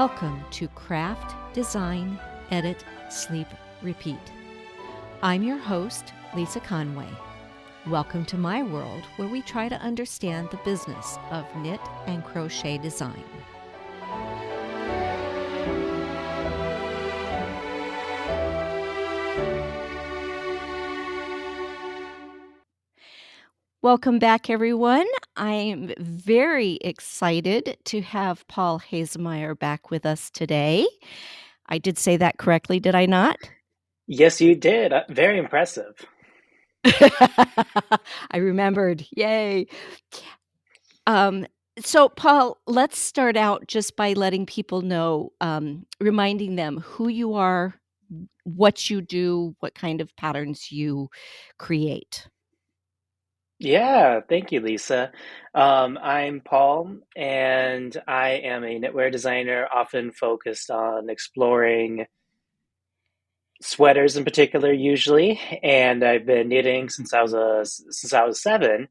Welcome to Craft, Design, Edit, Sleep, Repeat. I'm your host, Lisa Conway. Welcome to my world where we try to understand the business of knit and crochet design. Welcome back, everyone. I'm very excited to have Paul Haesemeyer back with us today. I did say that correctly, did I not? Yes, you did. Very impressive. I remembered. Yay. So, Paul, let's start out just by letting people know, reminding them who you are, what you do, what kind of patterns you create. Yeah, thank you, Lisa. I'm Paul, and I am a knitwear designer, often focused on exploring sweaters in particular, usually. And I've been knitting since I was 7.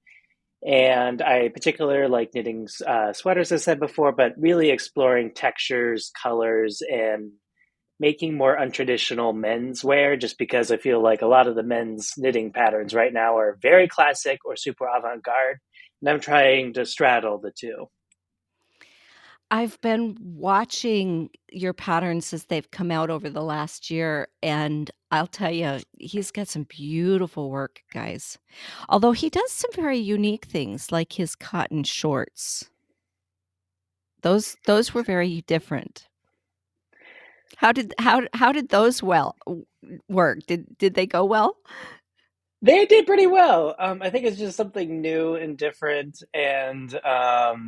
And I particularly like knitting sweaters, as I said before, but really exploring textures, colors, and making more untraditional men's wear just because I feel like a lot of the men's knitting patterns right now are very classic or super avant-garde, and I'm trying to straddle the two. I've been watching your patterns as they've come out over the last year, and I'll tell you, he's got some beautiful work, guys. Although he does some very unique things, like his cotton shorts. Those were very different. How did those work? Did they go well? They did pretty well. I think it's just something new and different, and I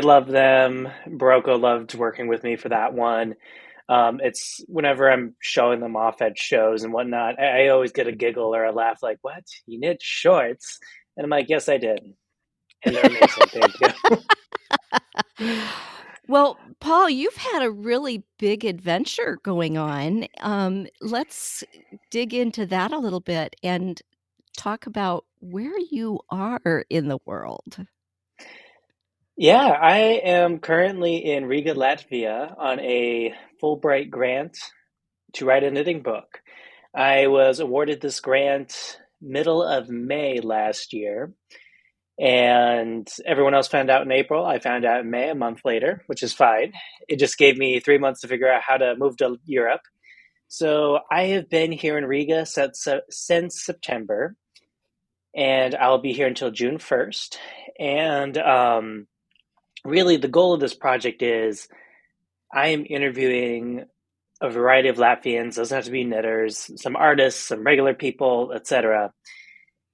love them. Barocco loved working with me for that one. It's whenever I'm showing them off at shows and whatnot, I always get a giggle or a laugh like, "What? You knit shorts?" And I'm like, "Yes, I did." And they're amazing. Thank you. Well, Paul, you've had a really big adventure going on. Let's dig into that a little bit and talk about where you are in the world. Yeah, I am currently in Riga, Latvia on a Fulbright grant to write a knitting book. I was awarded this grant middle of May last year, and everyone else found out in April. I found out in May, a month later, which is fine. It just gave me 3 months to figure out how to move to Europe. So I have been here in Riga since September, and I'll be here until June 1st. And really, the goal of this project is I am interviewing a variety of Latvians, doesn't have to be knitters, some artists, some regular people, etc.,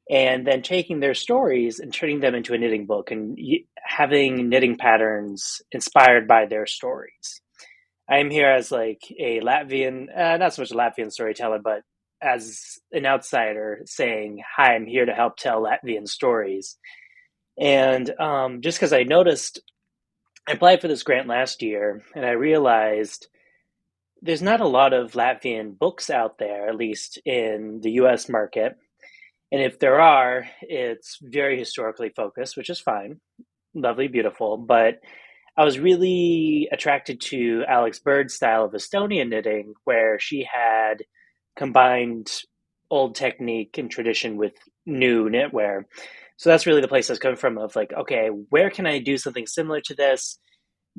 and then taking their stories and turning them into a knitting book and having knitting patterns inspired by their stories. I'm here as like a Latvian, not so much a Latvian storyteller, but as an outsider saying, "Hi, I'm here to help tell Latvian stories." And just because I noticed, I applied for this grant last year, and I realized there's not a lot of Latvian books out there, at least in the US market. And if there are, it's very historically focused, which is fine, lovely, beautiful. But I was really attracted to Alex Bird's style of Estonian knitting, where she had combined old technique and tradition with new knitwear. So that's really the place I was coming from of like, okay, where can I do something similar to this?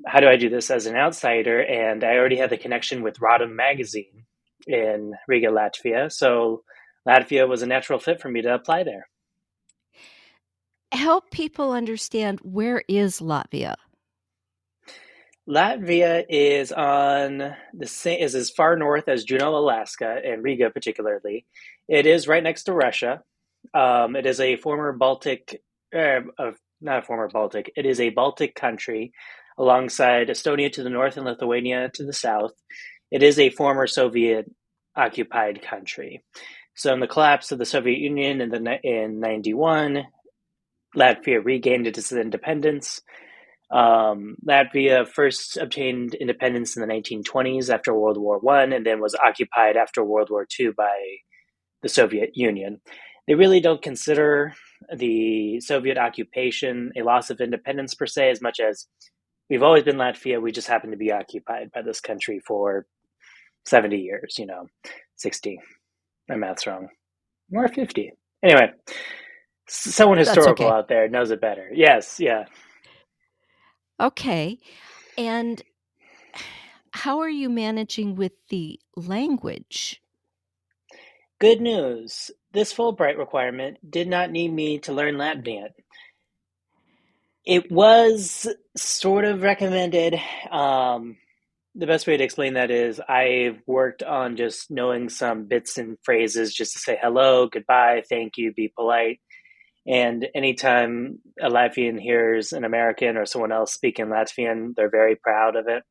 How do I do this as an outsider? And I already had the connection with Rodham magazine in Riga, Latvia. So Latvia was a natural fit for me to apply there. Help people understand, where is Latvia? Latvia is on the same is as far north as Juneau, Alaska, and Riga particularly. It is right next to Russia. It is a former Baltic, not a former Baltic. It is a Baltic country alongside Estonia to the north and Lithuania to the south. It is a former Soviet occupied country. So, in the collapse of the Soviet Union in 91, Latvia regained its independence. Latvia first obtained independence in the 1920s after World War One, and then was occupied after World War Two by the Soviet Union. They really don't consider the Soviet occupation a loss of independence per se, as much as we've always been Latvia. We just happen to be occupied by this country for 70 years, 60. My math's wrong. Or 50. Anyway, someone That's historical okay. out there knows it better. Yes, yeah. Okay. And how are you managing with the language? Good news. This Fulbright requirement did not need me to learn Latvian. It was sort of recommended. Um, the best way to explain that is I've worked on just knowing some bits and phrases just to say hello, goodbye, thank you, be polite. And anytime a Latvian hears an American or someone else speaking Latvian, they're very proud of it.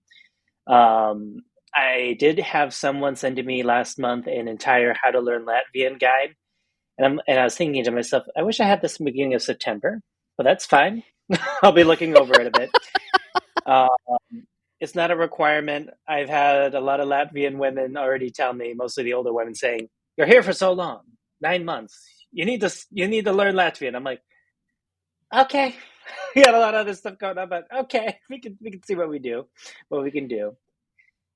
Um, I did have someone send to me last month an entire How to Learn Latvian guide. And I was thinking to myself, I wish I had this in the beginning of September, but that's fine. I'll be looking over it a bit. Um, it's not a requirement. I've had a lot of Latvian women already tell me, mostly the older women, saying, "You're here for so long, 9 months. You need to learn Latvian." I'm like, okay. We got a lot of other stuff going on, but okay, we can see what we can do.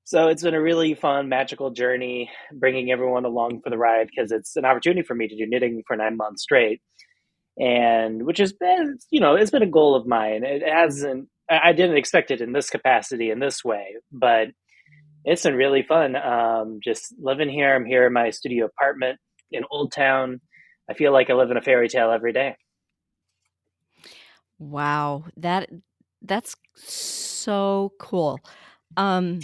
So it's been a really fun, magical journey, bringing everyone along for the ride because it's an opportunity for me to do knitting for 9 months straight, and which has been, it's been a goal of mine. It hasn't. I didn't expect it in this capacity in this way, but it's been really fun. Just living here. I'm here in my studio apartment in Old Town. I feel like I live in a fairy tale every day. Wow, that's so cool. Um,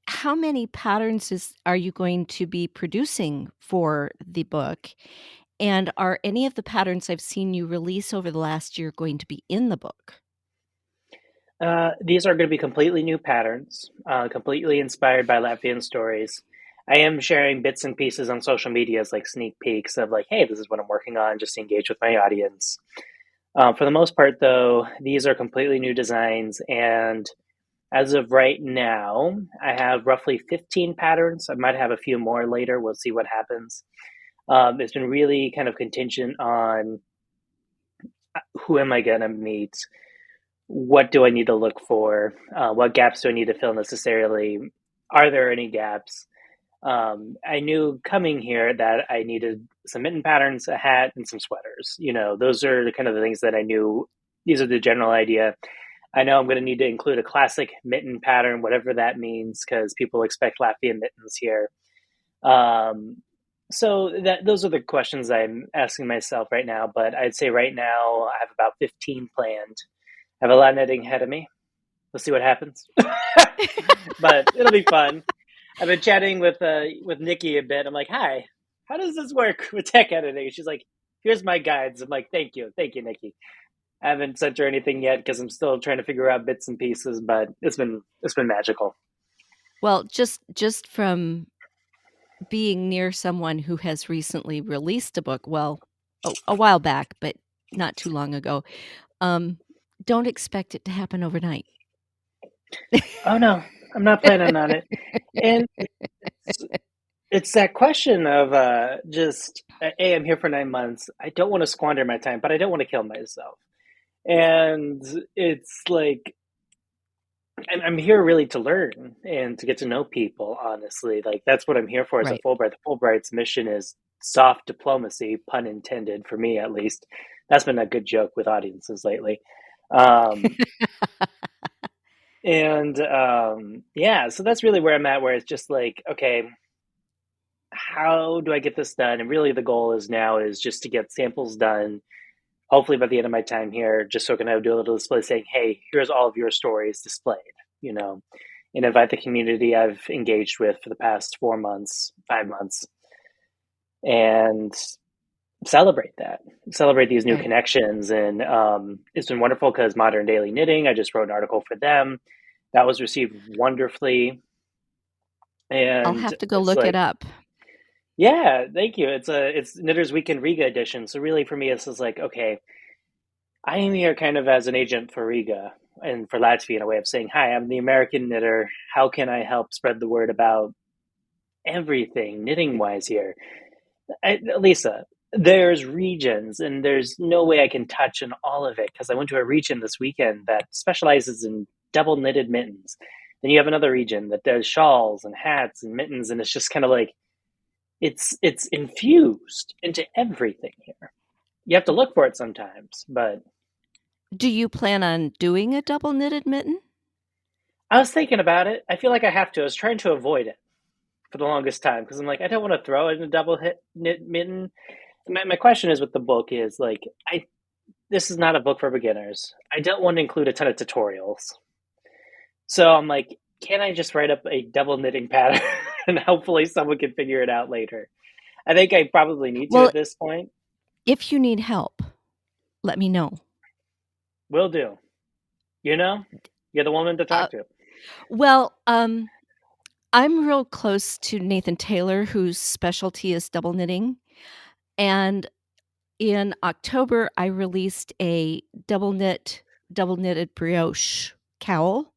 how many patterns are you going to be producing for the book? And are any of the patterns I've seen you release over the last year going to be in the book? These are going to be completely new patterns, completely inspired by Latvian stories. I am sharing bits and pieces on social media as like sneak peeks of like, hey, this is what I'm working on, just to engage with my audience. For the most part, though, these are completely new designs, and as of right now, I have roughly 15 patterns. I might have a few more later. We'll see what happens. It's been really kind of contingent on who am I going to meet, what do I need to look for, what gaps do I need to fill necessarily, are there any gaps? I knew coming here that I needed some mitten patterns, a hat, and some sweaters. Those are the kind of the things that I knew. These are the general idea. I know I'm going to need to include a classic mitten pattern, whatever that means, because people expect Latvian mittens here. Um, so those are the questions I'm asking myself right now. But I'd say right now I have about 15 planned. I have a lot of knitting ahead of me. We'll see what happens, but it'll be fun. I've been chatting with Nikki a bit. I'm like, "Hi, how does this work with tech editing?" She's like, "Here's my guides." I'm like, thank you, Nikki." I haven't sent her anything yet because I'm still trying to figure out bits and pieces, but it's been magical. Well, just from being near someone who has recently released a book, well, a while back, but not too long ago, um, don't expect it to happen overnight. Oh no, I'm not planning on it. And it's, it's that question of just, hey, I'm here for 9 months. I don't want to squander my time, but I don't want to kill myself. And it's like I'm here really to learn and to get to know people, honestly. Like, that's what I'm here for as a Right. Fulbright. The Fulbright's mission is soft diplomacy, pun intended, for me at least. That's been a good joke with audiences lately. Um, and yeah, so that's really where I'm at, where it's just like, okay, how do I get this done? And really the goal is now is just to get samples done, hopefully by the end of my time here, just so I can do a little display saying, hey, here's all of your stories displayed, you know, and invite the community I've engaged with for the past 4 months, 5 months, and celebrate that, celebrate these new Right. connections. And it's been wonderful because Modern Daily Knitting, I just wrote an article for them that was received wonderfully. I'll And have to go it's look it like, up. yeah, thank you. It's Knitters Weekend Riga edition. So really for me, this is like, okay, I am here kind of as an agent for Riga and for Latvia in a way of saying, hi, I'm the American knitter. How can I help spread the word about everything knitting wise here? Lisa, there's regions, and there's no way I can touch on all of it because I went to a region this weekend that specializes in double knitted mittens. Then you have another region that does shawls and hats and mittens, and it's just kind of like it's infused into everything here. You have to look for it sometimes, but Do you plan on doing a double knitted mitten? I was thinking about it. I feel like I have to. I was trying to avoid it for the longest time because I'm like, I don't want to throw it in a double hit knit mitten. My question is with the book is like, I this is not a book for beginners. I don't want to include a ton of tutorials. So I'm like, can I just write up a double knitting pattern and hopefully someone can figure it out later? I think I probably need to Well, at this point. if you need help, let me know. Will do. You know, you're the woman to Uh, talk to. well, I'm real close to Nathan Taylor, whose specialty is double knitting. And in October, I released a double knitted brioche cowl.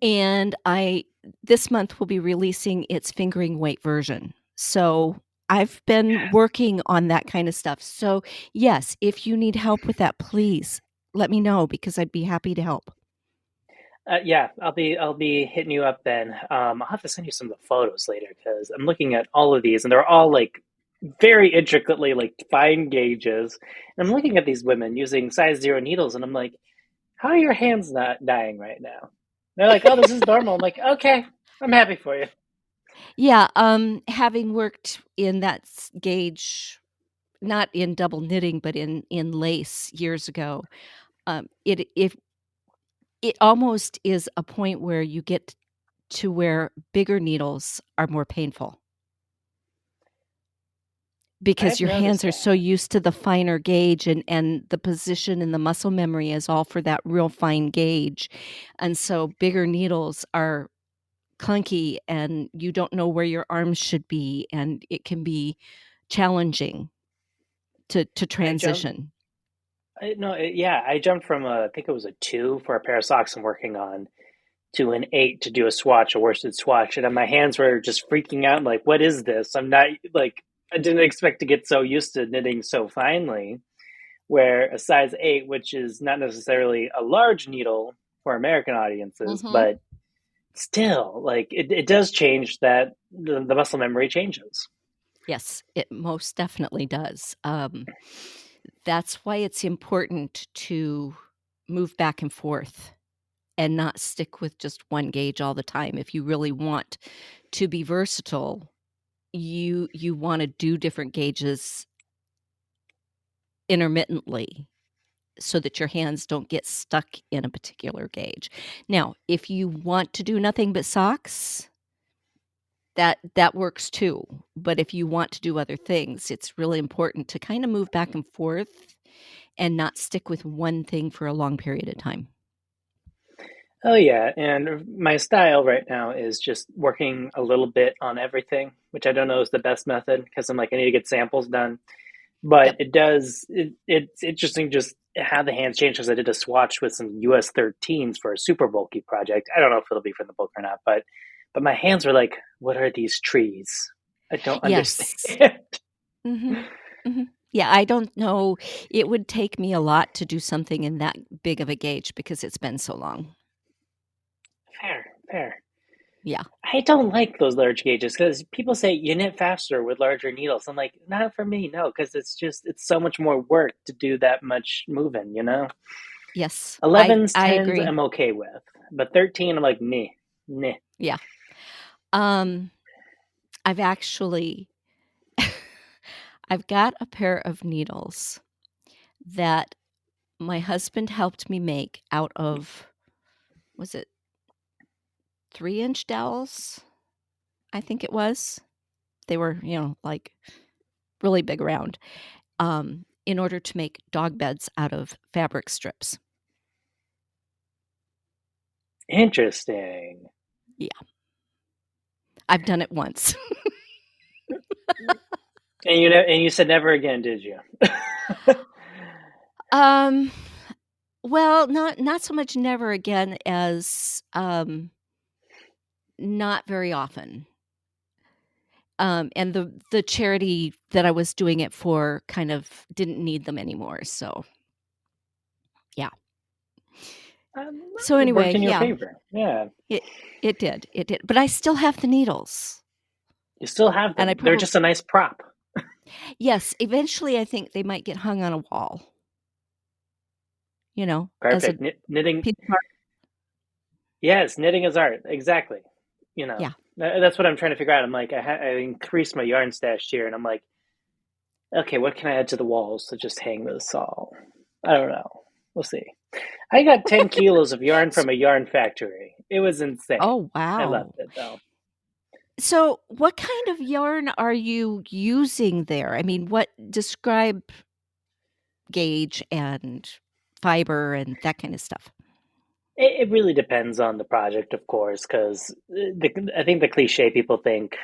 And I this month will be releasing its fingering weight version. So I've been working on that kind of stuff. So yes, if you need help with that, please let me know because I'd be happy to help. Yeah, I'll be hitting you up then. I'll have to send you some of the photos later because I'm looking at all of these and they're all like very intricately like fine gauges. And I'm looking at these women using size zero needles, and I'm like, how are your hands not dying right now? They're like, oh, this is normal. I'm like, okay, I'm happy for you. Yeah, having worked in that gauge, not in double knitting, but in lace years ago, it almost is a point where you get to where bigger needles are more painful because I've your noticed hands are so that. used to the finer gauge and the position and the muscle memory is all for that real fine gauge. And so bigger needles are clunky and you don't know where your arms should be and it can be challenging to I jumped. transition. I, no, yeah, I jumped from I think it was a two for a pair of socks I'm working on to an eight to do a swatch, a worsted swatch, and then my hands were just freaking out. Like, what is this? I'm not like I didn't expect to get so used to knitting so finely. Where a size eight, which is not necessarily a large needle for American audiences, Mhm. but still, like it does change that the muscle memory changes. Yes, it most definitely does. That's why it's important to move back and forth and not stick with just one gauge all the time. If you really want to be versatile, you wanna do different gauges intermittently so that your hands don't get stuck in a particular gauge. Now, if you want to do nothing but socks, that works too, but if you want to do other things, it's really important to kinda move back and forth and not stick with one thing for a long period of time. Oh yeah, and my style right now is just working a little bit on everything, which I don't know is the best method because I'm like I need to get samples done. But Yep. it's interesting just how the hands change because I did a swatch with some US 13s for a super bulky project. I don't know if it'll be for the book or not, but my hands were like, what are these trees? I don't Yes. understand. Mhm. Mhm. Yeah, I don't know. It would take me a lot to do something in that big of a gauge because it's been so long. Fair, fair. Yeah. I don't like those large gauges because people say you knit faster with larger needles. I'm like, not for me, no, because it's so much more work to do that much moving, you know? Yes. I 11s, I 10s, agree. I'm okay with, but 13, I'm like, nah, nah. Yeah. Um, I've actually I've got a pair of needles that my husband helped me make out of was it 3-inch dowels? I think it was. They were, like, really big around, in order to make dog beds out of fabric strips. Interesting. Yeah, I've done it once. And you said never again, did you? Um, well, not so much never again as, not very often. And the charity that I was doing it for kind of didn't need them anymore, so, yeah. So It worked anyway, in your yeah, favor. Yeah. it it did, but I still have the needles, You still have and I them. They're probably just a nice prop. yes, eventually, I think they might get hung on a wall, as a Perfect. Knitting. piece of art. Yes, knitting is art. Exactly. You know, Yeah. that's what I'm trying to figure out. I'm like, I increased my yarn stash here, and I'm like, okay, what can I add to the walls to just hang this all? I don't know. We'll see. I got 10 kilos of yarn S from a yarn factory. It was insane. Oh, I loved wow. it though. So, what kind of yarn are you using there? I mean, what describe gauge and fiber and that kinda stuff. It really depends on the project, of course, because I think the cliche people think,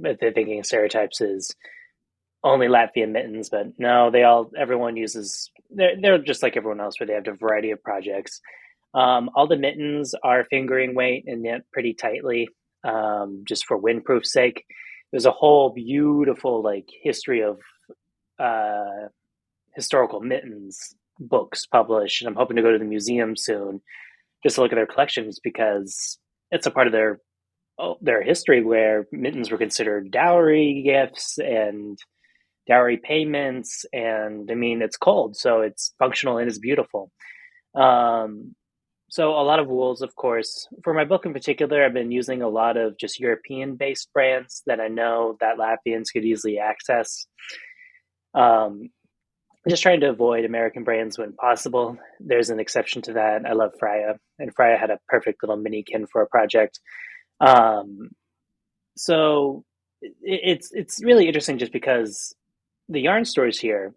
if they're thinking stereotypes, is only Latvian mittens, but no, everyone uses, they're just like everyone else where they have a variety of projects. All the mittens are fingering weight and knit pretty tightly, just for windproof sake. There's a whole beautiful like history of uh, historical mittens books published, and I'm hoping to go to the museum soon just to look at their collections because it's a part of their history where mittens were considered dowry gifts and dowry payments. And I mean, it's cold, so it's functional and it's beautiful. Um, so a lot of wools, of course. For my book in particular, I've been using a lot of just European-based brands that I know that Latvians could easily access. Um, just trying to avoid American brands when possible. There's an exception to that. I love Freya, and Freya had a perfect little mini kin for a project. Um, so it's really interesting just because the yarn stores here,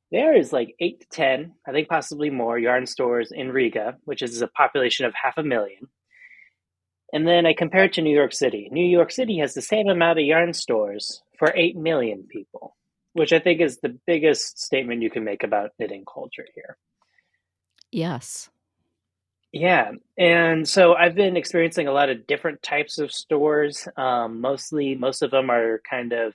there is like 8 to 10, I think possibly more yarn stores in Riga, which is a population of 500,000. And then I compare it to New York City. New York City has the same amount of yarn stores for 8 million people, which I think is the biggest statement you can make about knitting culture here. Yes. Yeah, and so I've been experiencing a lot of different types of stores. Most of them are kind of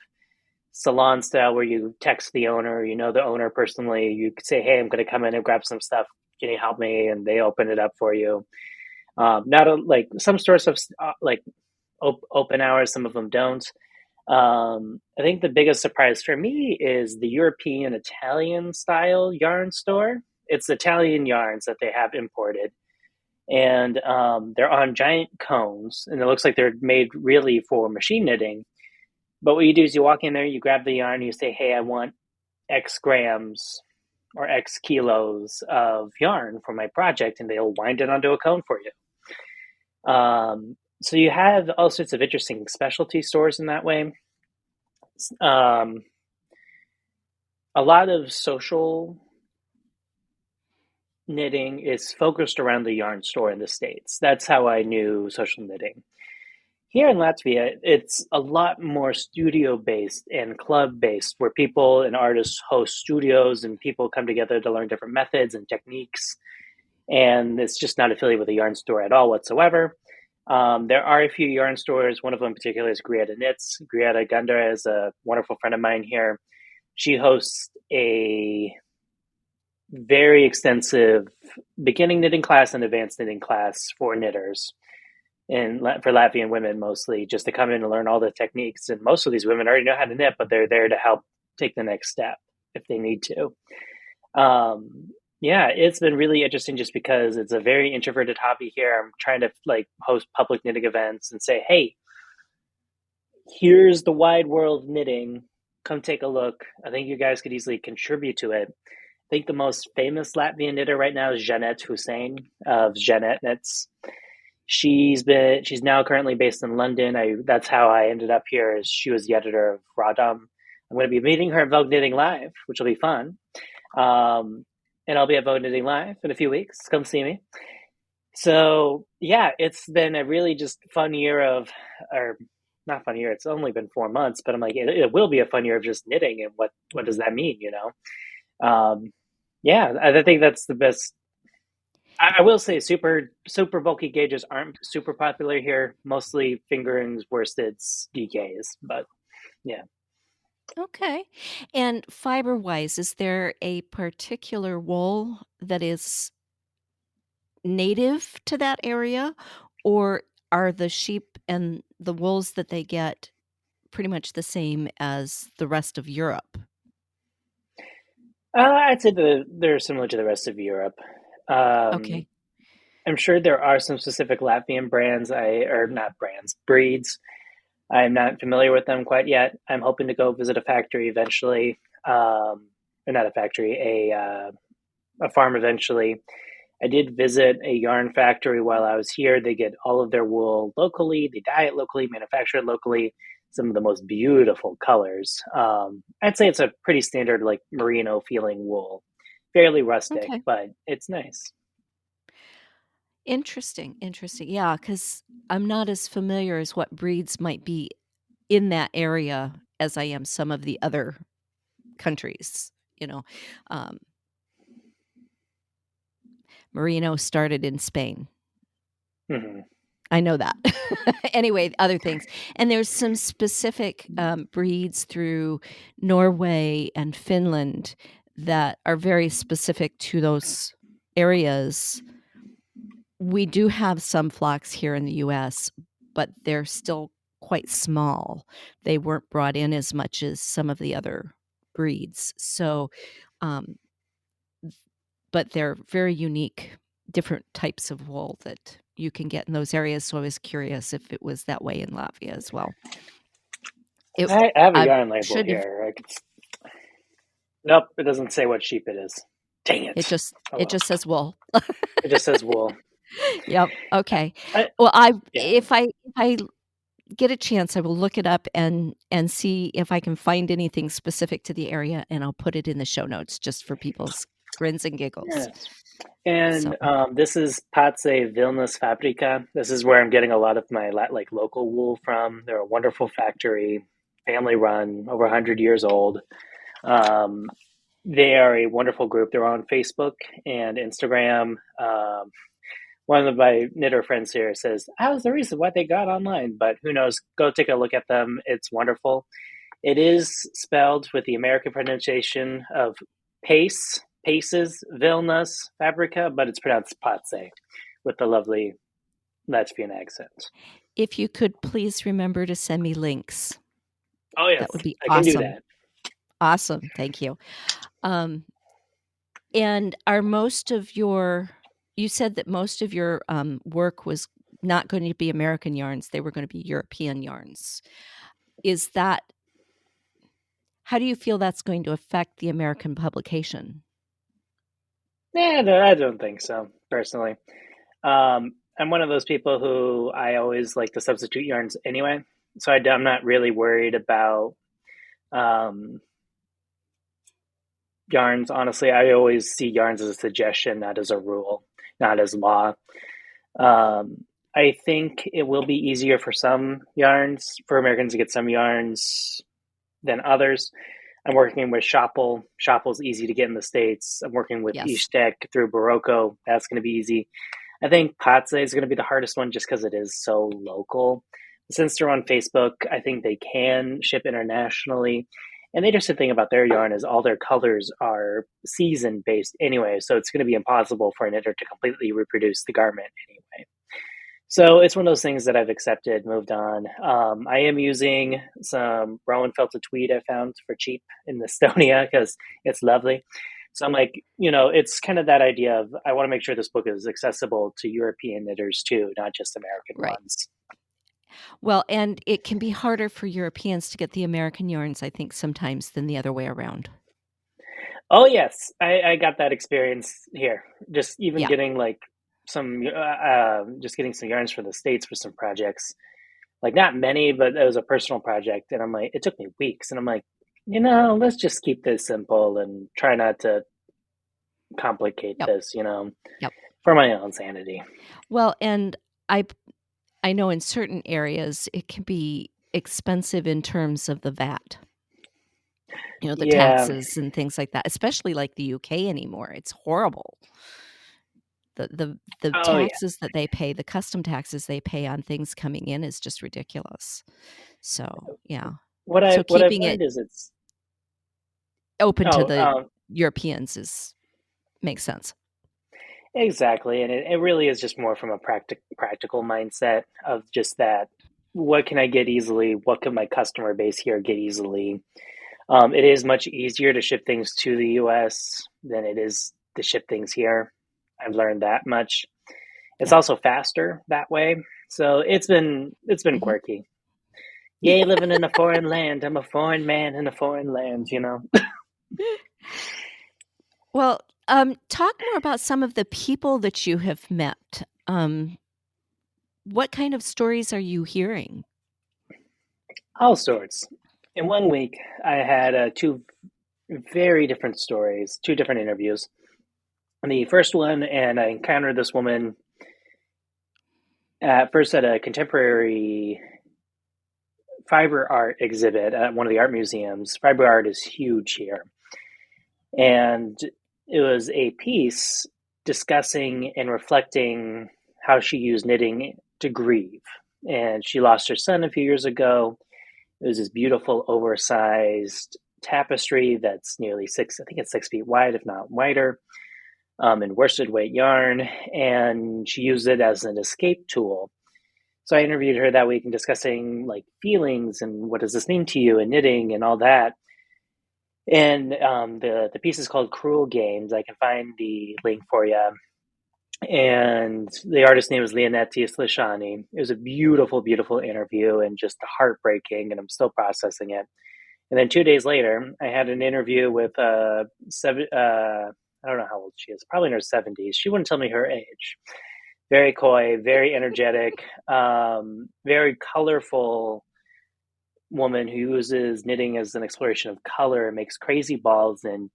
salon style where you text the owner, you know the owner personally. You could say, "Hey, I'm going to come in and grab some stuff. Can you help me?" And they open it up for you. Not a, like some stores have like open hours, some of them don't. I think the biggest surprise for me is the European Italian style yarn store. It's Italian yarns that they have imported, and they're on giant cones, and it looks like they're made really for machine knitting. But what you do is you walk in there, you grab the yarn, you say, "Hey, I want X grams or X kilos of yarn for my project," and they'll wind it onto a cone for you. So you have all sorts of interesting specialty stores in that way. Um, a lot of social knitting is focused around the yarn store in the States. That's how I knew social knitting. Here in Latvia, it's a lot more studio based and club based, where people and artists host studios and people come together to learn different methods and techniques. And it's just not affiliated with a yarn store at all whatsoever. There are a few yarn stores. One of them in particular is Grieta Knits. Grieta Gundar is a wonderful friend of mine here. She hosts a very extensive beginning knitting class and advanced knitting class for knitters and for Latvian women mostly, just to come in and learn all the techniques. And most of these women already know how to knit, but they're there to help take the next step if they need to. Yeah, it's been really interesting just because it's a very introverted hobby here. I'm trying to like host public knitting events and say, "Hey, here's the wide world of knitting. Come take a look. I think you guys could easily contribute to it." I think the most famous Latvian knitter right now is Janet Hussein of Janet Knits. She's now currently based in London. That's how I ended up here. Is she was the editor of Radom. I'm going to be meeting her at Vogue Knitting Live, which will be fun. And I'll be at Vogue Knitting Live in a few weeks. Come see me. So yeah, it's been a really just fun year of, or not fun year. It's only been 4 months, but I'm like, it will be a fun year of just knitting. And what does that mean? Yeah, I think that's the best. I will say super bulky gauges aren't super popular here. Mostly fingerings, worsteds, DKs, but Yeah. Okay. And fiber-wise, is there a particular wool that is native to that area, or are the sheep and the wools that they get pretty much the same as the rest of Europe? I'd say they're similar to the rest of Europe. Um, Okay. I'm sure there are some specific Latvian brands, or not brands, breeds. I'm not familiar with them quite yet. I'm hoping to go visit a factory eventually, or not a factory, a farm eventually. I did visit a yarn factory while I was here. They get all of their wool locally, they dye it locally, manufacture it locally. Some of the most beautiful colors. I'd say it's a pretty standard, like merino feeling wool. Fairly rustic, Okay. but it's nice. Interesting, interesting. Yeah, because 'cause I'm not as familiar as what breeds might be in that area as I am some of the other countries, you know? Um, Merino started in Spain. Hmm. I know that. Anyway, other things. And there's some specific, breeds through Norway and Finland that are very specific to those areas. We do have some flocks here in the US, but they're still quite small. They weren't brought in as much as some of the other breeds. So, um, but they're very unique, different types of wool that you can get in those areas, so I was curious if it was that way in Latvia as well. It I have a I yarn label should have here. Nope, it doesn't say what sheep it is. Dang it it. just Oh it well. just says wool. It just says wool. Yep, okay. I, Well, I yeah. if I get a chance, I will look it up and see if I can find anything specific to the area, and I'll put it in the show notes just for people's grins and giggles. Yes. So, And this is Pace Vilnius Fabrica. This is where I'm getting a lot of my like local wool from. They're a wonderful factory, family run, over 100 years old. Um, they are a wonderful group. They're on Facebook and Instagram. One of my knitter friends here says, "I was the reason why they got online," but who knows? Go take a look at them. It's wonderful. It is spelled with the American pronunciation of Paces, Vilnas, Fabrica, but it's pronounced Pace with the lovely Latvian accent. if you could please remember to send me links, Oh, yes, that would be I can do awesome. that. Awesome, thank you. Um, and are most of your you said that most of your, work was not going to be American yarns, they were gonna be European yarns. Is that how do you feel that's going to affect the American publication? Yeah, no, I don't think so, personally. I'm one of those people who I always like to substitute yarns anyway, so I'm not really worried about um, yarns. Honestly, I always see yarns as a suggestion, not as a rule, not as law. Um, I think it will be easier for some yarns, for Americans to get some yarns than others. I'm working with Shopple. Shopple's easy to get in the States. I'm working with Yes. Ishtek through Barocco. That's going to be easy. I think Patse is going to be the hardest one just because it is so local. Since they're on Facebook, I think they can ship internationally. And the interesting thing about their yarn is all their colors are season based anyway, so it's going to be impossible for an editor to completely reproduce the garment anyway. So it's one of those things that I've accepted, moved on. I am using some Rowan felted tweed I found for cheap in Estonia because it's lovely. So I'm like, it's kind of that idea of I want to make sure this book is accessible to European knitters too, not just American Right. ones. Well, and it can be harder for Europeans to get the American yarns, I think, sometimes than the other way around. Oh yes, I got that experience here. Just even Yeah. getting like just getting some yarns for the States for some projects. Like not many, but it was a personal project, and I'm like, it took me weeks, and I'm like, let's just keep this simple and try not to complicate Yep. this, Yep. for my own sanity. Well, and I I know in certain areas it can be expensive in terms of the VAT, the Yeah. taxes and things like that, especially like the UK anymore. It's horrible. The Oh yeah. taxes that they pay, the custom taxes they pay on things coming in is just ridiculous. So, yeah. So What I've keeping it learned is it's open to oh the Europeans is makes sense. exactly, and it really is just more from a practical mindset of just that. What can I get easily? What can my customer base here get easily? It is much easier to ship things to the U.S. than it is to ship things here. I've learned that much. It's Yeah. also faster that way. So it's been Mhm. quirky. Yay, living in a foreign land. I'm a foreign man in a foreign land, you know? Well, talk more about some of the people that you have met. What kind of stories are you hearing? All sorts. In one week, I had two very different stories, two different interviews. And the first one, and I encountered this woman at first at a contemporary fiber art exhibit at one of the art museums. Fiber art is huge here. And it was a piece discussing and reflecting how she used knitting to grieve. And she lost her son a few years ago. It was this beautiful, oversized tapestry that's nearly six, I think it's 6 feet wide, if not wider, in worsted weight yarn. And she used it as an escape tool. So I interviewed her that week and discussing like feelings and what does this mean to you and knitting and all that. And the piece is called Cruel Games. I can find the link for you. And the artist's name is Leonetti Slishani. It was a beautiful, beautiful interview and just heartbreaking, and I'm still processing it. And then 2 days later, I had an interview with I don't know how old she is, probably in her 70s. She wouldn't tell me her age. Very coy, very energetic, very colorful woman who uses knitting as an exploration of color and makes crazy balls. And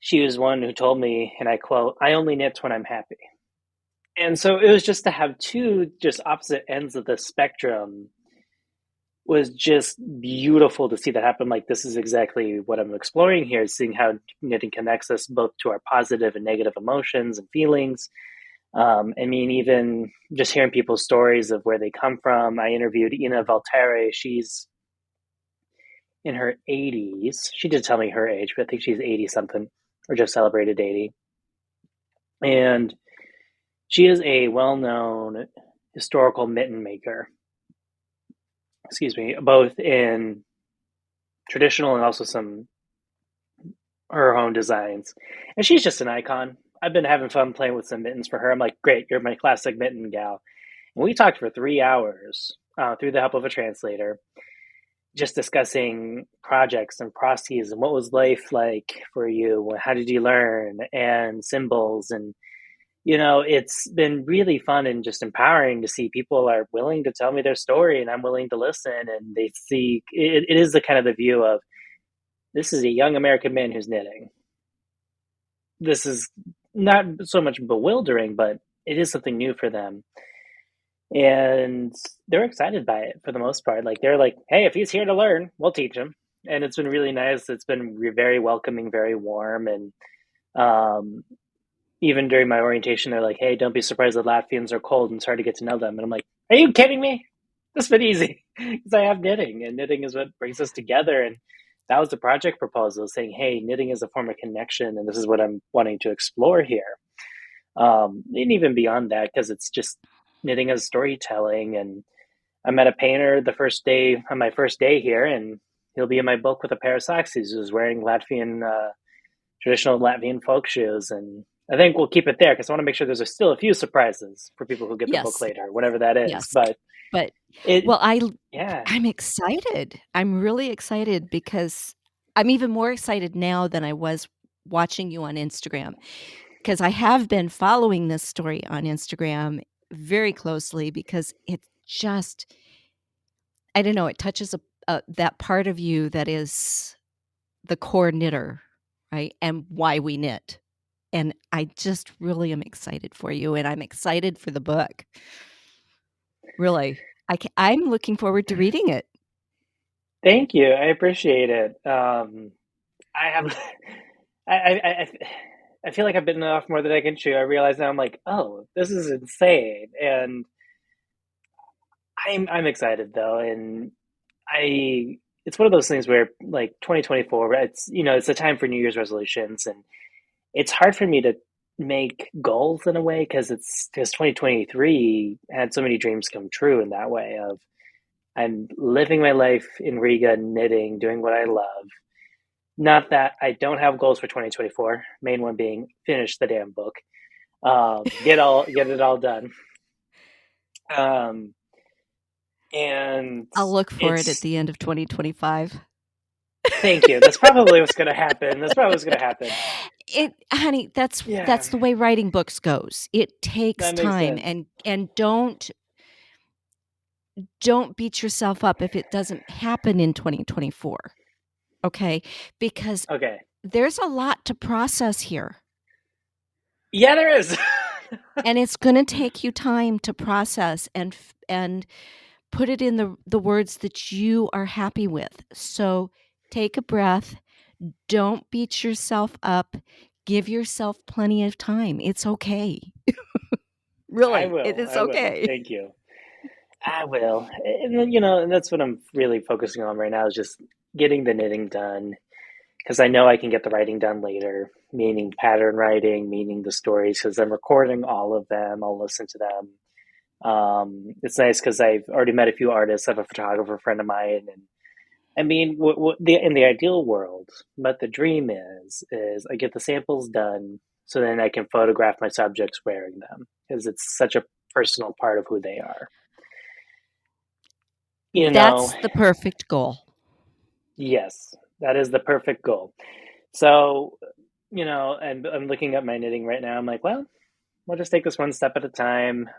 she was one who told me, and I quote, I only knit when I'm happy. And so it was just to have two just opposite ends of the spectrum was just beautiful to see that happen. Like, this is exactly what I'm exploring here, seeing how knitting connects us both to our positive and negative emotions and feelings. I mean, even just hearing people's stories of where they come from. I interviewed Ina Valtere. She's in her 80s. She did tell me her age, but I think she's 80 something or just celebrated 80. And she is a well known historical mitten maker, excuse me, both in traditional and also some her own designs. And she's just an icon. I've been having fun playing with some mittens for her. I'm like, great, you're my classic mitten gal. And we talked for 3 hours through the help of a translator, just discussing projects and processes and what was life like for you, how did you learn, and symbols. And it's been really fun and just empowering to see people are willing to tell me their story, and I'm willing to listen, and they see it is the kind of the view of this is a young American man who's knitting. This is not so much bewildering, but it is something new for them. And they're excited by it for the most part. Like, they're like, hey, if he's here to learn, we'll teach him. And it's been really nice. It's been very welcoming, very warm. And um, even during my orientation, they're like, hey, don't be surprised that Latvians are cold and it's hard to get to know them. And I'm like, are you kidding me? This has been easy because I have knitting, and knitting is what brings us together. And that was the project proposal, saying, hey, knitting is a form of connection, and this is what I'm wanting to explore here. And even beyond that, because it's just knitting as storytelling. And I met a painter the first day on my first day here, and he'll be in my book with a pair of socks. He's just wearing Latvian, traditional Latvian folk shoes. And I think we'll keep it there because I want to make sure there's still a few surprises for people who get the book Yes, later, whatever that is. yes. But But it, well, yeah, I'm excited. I'm really excited because I'm even more excited now than I was watching you on Instagram, because I have been following this story on Instagram very closely because it just I don't know, it touches that part of you that is the core knitter, right? And why we knit. And I just really am excited for you, and I'm excited for the book. Really. I'm looking forward to reading it. thank you. I appreciate it. I have, I feel like I've bitten off more than I can chew. I realize now I'm like, oh, this is insane, and I'm excited though, and I it's one of those things where like 2024, it's it's a time for New Year's resolutions, and it's hard for me to make goals in a way because 2023 had so many dreams come true in that way of I'm living my life in Riga, knitting, doing what I love. Not that I don't have goals for 2024. Main one being finish the damn book, get it all done. Um, and I'll look for it at it's the end of 2025. Thank you. That's probably what's going to happen. That's probably what's going to happen. It honey, Yeah, that's the way writing books goes. It takes that makes time, sense. and don't beat yourself up if it doesn't happen in 2024, okay? Because Okay. there's a lot to process here, Yeah, there is. and it's gonna take you time to process and put it in the words that you are happy with. So, take a breath, don't beat yourself up, give yourself plenty of time. It's okay. I Really, it will. is I will. okay. Thank you. I will. And then, and that's what I'm really focusing on right now is just getting the knitting done because I know I can get the writing done later, meaning pattern writing, meaning the stories, because I'm recording all of them. I'll listen to them. It's nice because I've already met a few artists. I have a photographer friend of mine, and I mean, in the ideal world, but the dream is I get the samples done, so then I can photograph my subjects wearing them because it's such a personal part of who they are. You know, That's the perfect goal. yes, that is the perfect goal. So, and I'm looking at my knitting right now. I'm like, well, we'll just take this one step at a time.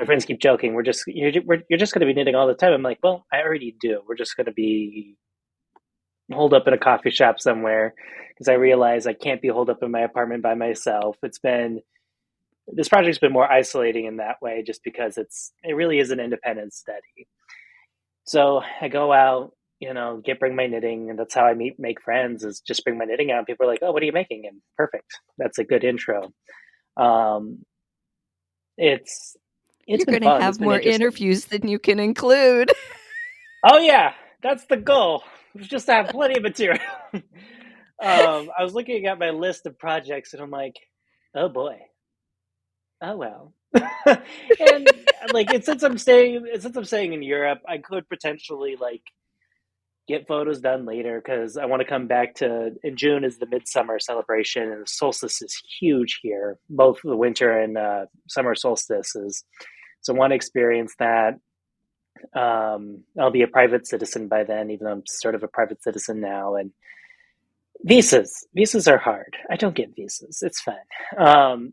My friends keep joking. You're just going to be knitting all the time. I'm like, well, I already do. We're just going to be holed up in a coffee shop somewhere because I realize I can't be holed up in my apartment by myself. This project's been more isolating in that way, just because it really is an independent study. So I go out, bring my knitting, and that's how I make friends. Is just bring my knitting out. And people are like, "Oh, what are you making?" And perfect. That's a good intro. Um, it's it's You're been gonna fun. It's have been more interesting. interviews than you can include. Oh yeah, that's the goal. Just to have plenty of material. I was looking at my list of projects, and I'm like, oh boy, oh well. And like, since I'm staying in Europe, I could potentially like get photos done later because I want to come back to in June is the midsummer celebration, and the solstice is huge here, both the winter and summer solstices. So I want to experience that. I'll be a private citizen by then, even though I'm sort of a private citizen now. And visas are hard. I don't get visas. It's fine.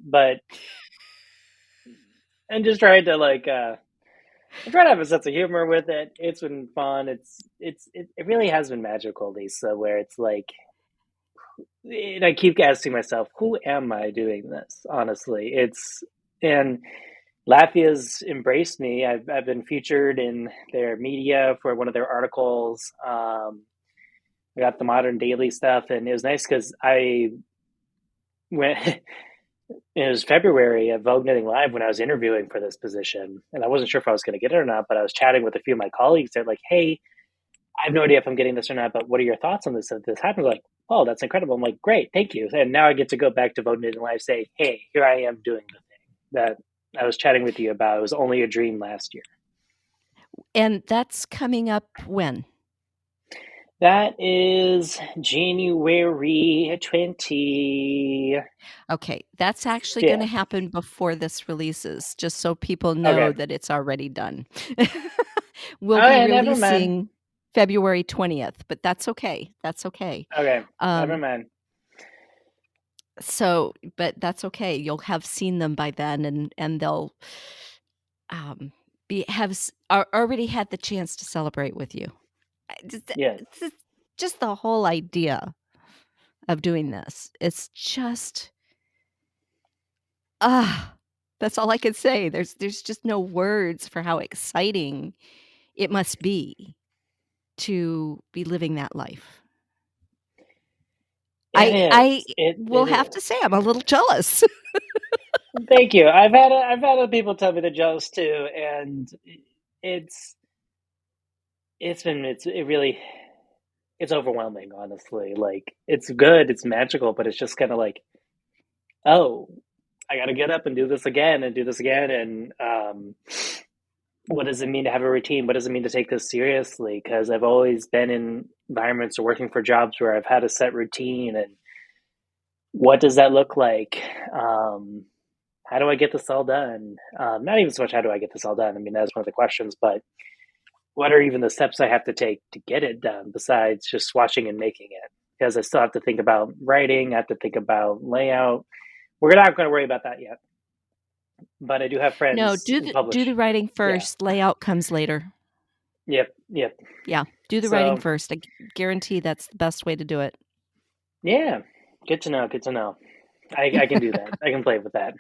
But I'm just trying to I'm trying to have a sense of humor with it. It's been fun. It really has been magical, Lisa. Where it's like, and I keep asking myself, who am I doing this? Honestly, and Latvia's embraced me. I've been featured in their media for one of their articles. I got the Modern Daily stuff, and it was nice because I went. It was February at Vogue Knitting Live when I was interviewing for this position, and I wasn't sure if I was going to get it or not. But I was chatting with a few of my colleagues. They're like, "Hey, I have no idea if I'm getting this or not, but what are your thoughts on this? If this happens, like, oh, that's incredible." I'm like, "Great, thank you." And now I get to go back to Vogue Knitting Live, say, "Hey, here I am doing the thing that I was chatting with you about. It was only a dream last year." And that's coming up when? That is January 25th. Okay, that's actually gonna happen before this releases, just so people know Okay. that it's already done. We'll Oh be yeah, never mind. releasing February 20th, but that's okay, that's okay. Okay, never Um, mind. but that's okay, you'll have seen them by then, and they'll, um, be have s already had the chance to celebrate with you. I just Yes. it's just the whole idea of doing this, it's just ah, that's all I can say. There's just no words for how exciting it must be to be living that life. It I is. will It have to is. say I'm a little jealous. Thank you. I've had other people tell me they're jealous too, and it's it really it's overwhelming, honestly. Like it's good, it's magical, but it's just kind of like, oh, I got to get up and do this again and do this again. And what does it mean to have a routine? What does it mean to take this seriously? Because I've always been in environments or working for jobs where I've had a set routine, and what does that look like? Um, how do I get this all done? Not even so much how do I get this all done. I mean, that's one of the questions, but what are even the steps I have to take to get it done besides just watching and making it? Because I still have to think about writing, I have to think about layout. We're not going to worry about that yet, but I do have No, friends do who the publish. writing Yeah. first, layout comes later. Yep. Yep. Yeah, do the writing So, first. I guarantee that's the best way to do it. yeah, good to know. Good to know. I can do that. I can play with that.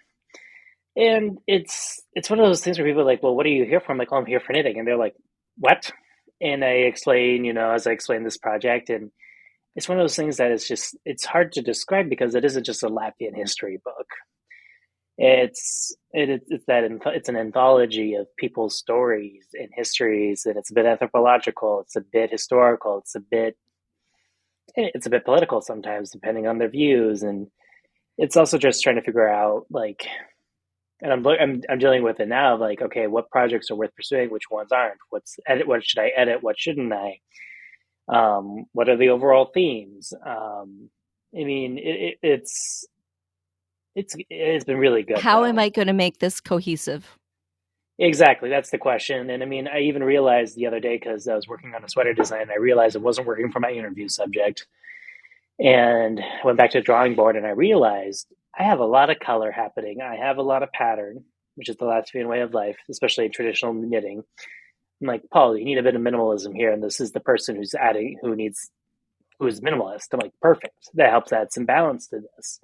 And it's one of those things where people are like, well, what are you here for? I'm like, oh, I'm here for knitting. And they're like, what? And I explain, as I explain this project, and it's one of those things that it's hard to describe because it isn't just a Latvian history book. It's an anthology of people's stories and histories, and it's a bit anthropological, it's a bit historical, it's a bit political sometimes, depending on their views, and it's also just trying to figure out like, and I'm dealing with it now. Like, okay, what projects are worth pursuing? Which ones aren't? What should I edit? What shouldn't I? What are the overall themes? I mean, it's been really good How am though. I gonna make this cohesive? Exactly, that's the question. And I mean, I even realized the other day because I was working on a sweater design, I realized it wasn't working for my interview subject, and I went back to the drawing board and I realized I have a lot of color happening. I have a lot of pattern, which is the Latvian way of life, especially in traditional knitting. I'm like, Paul, you need a bit of minimalism here, and this is the person who's minimalist. I'm like, perfect. That helps add some balance to this.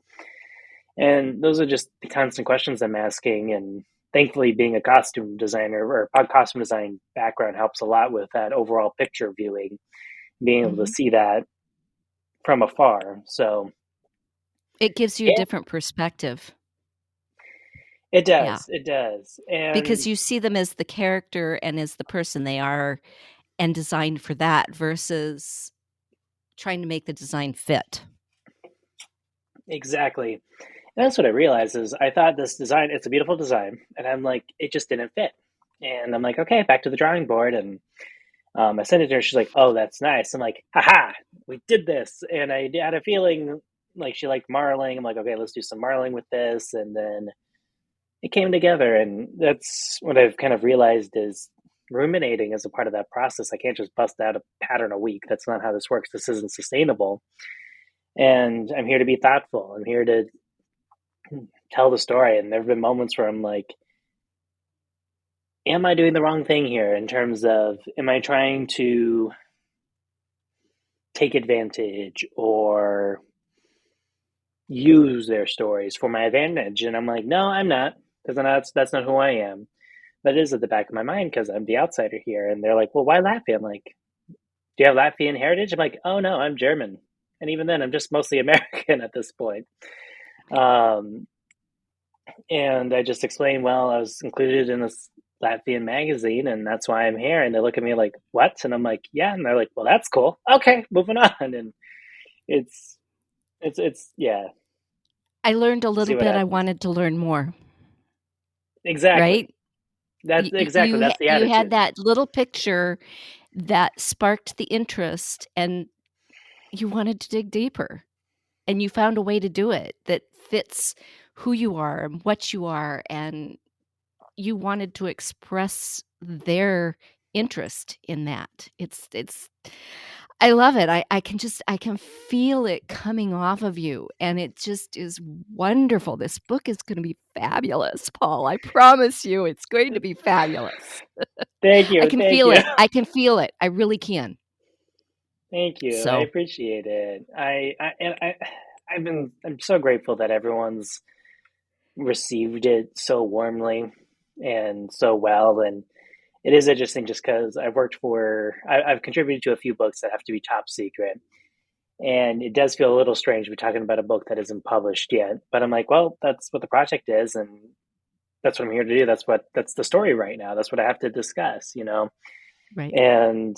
And those are just the constant questions I'm asking. And thankfully, being a costume designer or a costume design background helps a lot with that overall picture viewing, being able to Mhm. see that from afar. So, It gives you a yeah, different perspective. it Yeah, does. It does. And because you see them as the character and as the person they are and designed for that versus trying to make the design fit. exactly. And that's what I realized is I thought this design, it's a beautiful design. And I'm like, it just didn't fit. And I'm like, okay, back to the drawing board. And I sent it to her. She's like, "Oh, that's nice." I'm like, "Haha, we did this!" And I had a feeling like she liked marling. I'm like, "Okay, let's do some marling with this." And then it came together, and that's what I've kind of realized is ruminating is a part of that process. I can't just bust out a pattern a week. That's not how this works. This isn't sustainable. And I'm here to be thoughtful. I'm here to tell the story. And there have been moments where I'm like, "Am I doing the wrong thing here? In terms of, am I trying to take advantage or use their stories for my advantage?" And I'm like, no, I'm not, because that's not who I am. But it is at the back of my mind because I'm the outsider here. And they're like, well, why Latvia? I'm like, do you have Latvian heritage? I'm like, oh no, I'm German. And even then, I'm just mostly American at this point. Um, and I just explained, well, I was included in this Latvian magazine, and that's why I'm here. And they look at me like, what? And I'm like, yeah. And they're like, well, that's cool. Okay, moving on. And it's yeah, I learned a see little what bit, I happens. wanted to learn more, Exactly. right? That's You exactly that's the you had attitude. that little picture that sparked the interest, and you wanted to dig deeper, and you found a way to do it that fits who you are and what you are, and you wanted to express their interest in that. It's I love it. I can feel it coming off of you, and it just is wonderful. This book is gonna be fabulous, Paul. I promise you it's going to be fabulous. Thank I you, can thank feel you, it. I can feel it. I really can. thank you. I So, appreciate it. I'm so grateful that everyone's received it so warmly and so well. And it is interesting just because I've contributed to a few books that have to be top secret. And it does feel a little strange to be talking about a book that isn't published yet. But I'm like, well, that's what the project is, and that's what I'm here to do. That's the story right now. That's what I have to discuss. right. And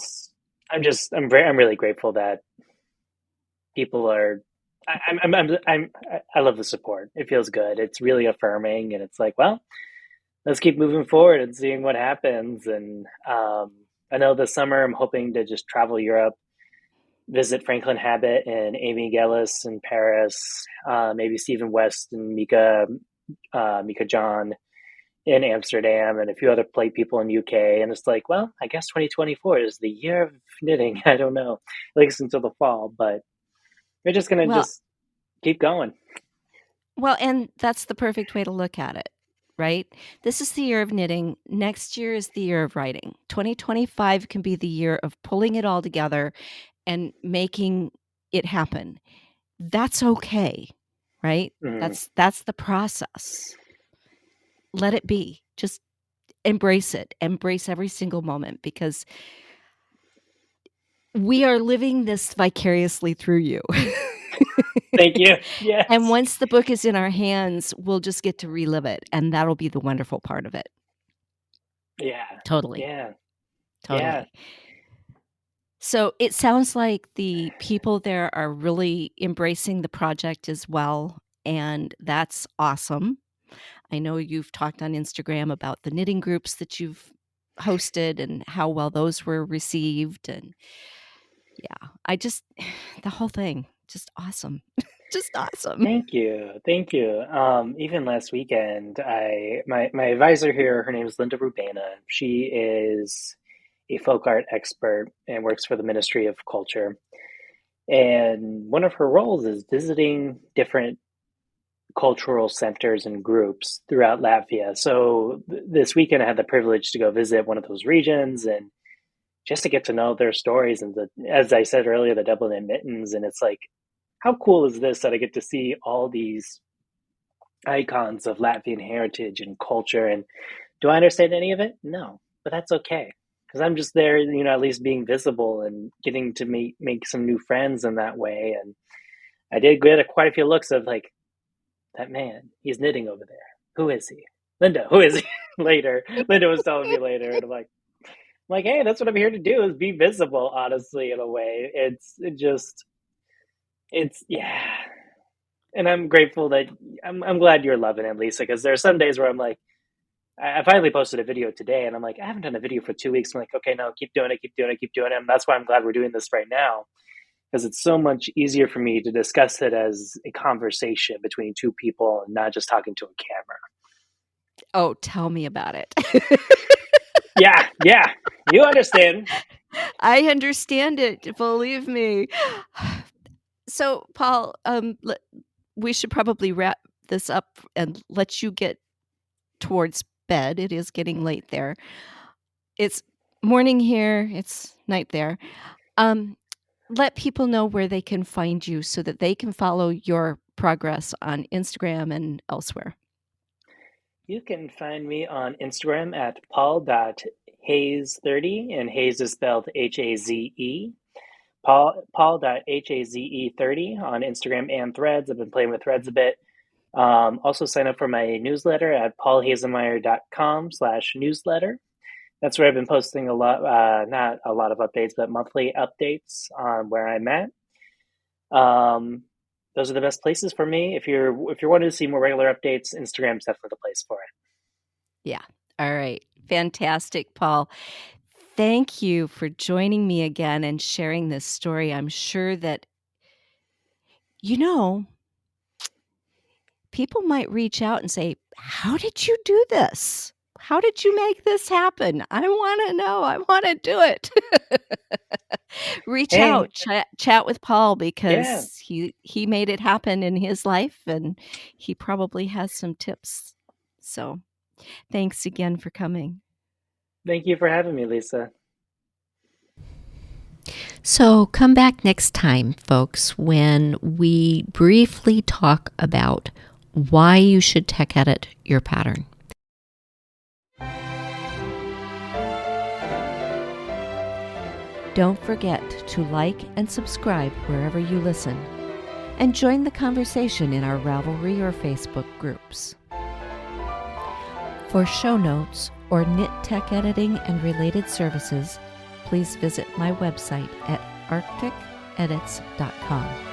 I'm really grateful that people are. I love the support. It feels good. It's really affirming, and it's like, well, let's keep moving forward and seeing what happens. And I know this summer I'm hoping to just travel Europe, visit Franklin Habit and Amy Gellis in Paris, maybe Stephen West and Mika John in Amsterdam, and a few other play people in UK. And it's like, well, I guess 2024 is the year of knitting. I don't know, at least until the fall, but we're just gonna Well, just keep going. and that's the perfect way to look at it, right? This is the year of knitting. Next year is the year of writing. 2025 can be the year of pulling it all together and making it happen. That's okay, right? Mm. That's the process. Let it be. Just embrace it. Embrace every single moment, because we are living this vicariously through you. Thank you. And Yes. once the book is in our hands, we'll just get to relive it, and that'll be the wonderful part of it. Yeah. Totally. Yeah. Yeah. Totally. So it sounds like the people there are really embracing the project as well, and that's awesome. I know you've talked on Instagram about the knitting groups that you've hosted and how well those were received, and yeah, the whole thing, just awesome. Just awesome. Thank you. Thank you. Even last weekend, my advisor here, her name is Linda Rubena. She is a folk art expert and works for the Ministry of Culture. And one of her roles is visiting different cultural centers and groups throughout Latvia. So this weekend, I had the privilege to go visit one of those regions and just to get to know their stories and as I said earlier, the double knit mittens. And it's like, how cool is this that I get to see all these icons of Latvian heritage and culture? And do I understand any of it? No, but that's okay because I'm just there, at least being visible and getting to make some new friends in that way. And I did get quite a few looks of like, that man, he's knitting over there. Who is he? Linda, who is he? Later, Linda was telling me later, and I'm like, hey, that's what I'm here to do is be visible. Honestly, in a way, it's yeah. And I'm grateful that I'm glad you're loving it, Lisa, because there are some days where I'm like, I finally posted a video today, and I'm like, I haven't done a video for 2 weeks. I'm like, okay, no, keep doing it, keep doing it, keep doing it. And that's why I'm glad we're doing this right now, because it's so much easier for me to discuss it as a conversation between two people and not just talking to a camera. Oh, tell me about it. Yeah, yeah, you understand. I understand it, believe me. So, Paul, we should probably wrap this up and let you get towards bed. It is getting late there. It's morning here, it's night there. Let people know where they can find you so that they can follow your progress on Instagram and elsewhere. You can find me on Instagram at paul.haze30, and Haze is spelled Haze. Paul.haze30 on Instagram and Threads. I've been playing with Threads a bit. Also sign up for my newsletter at paulhaesemeyer.com/newsletter. That's where I've been posting a lot, not a lot of updates, but monthly updates on where I'm at. Those are the best places for me. If you're wanting to see more regular updates, Instagram's definitely the place for it. Yeah. All right. Fantastic, Paul. Thank you for joining me again and sharing this story. I'm sure that, people might reach out and say, how did you do this? How did you make this happen? I want to know. I want to do it. Reach Hey, out, chat with Paul, yeah, because he made it happen in his life, and he probably has some tips. So thanks again for coming. thank you for having me, Lisa. So come back next time, folks, when we briefly talk about why you should tech edit your pattern. Don't forget to like and subscribe wherever you listen, and join the conversation in our Ravelry or Facebook groups. For show notes or knit tech editing and related services, please visit my website at arcticedits.com.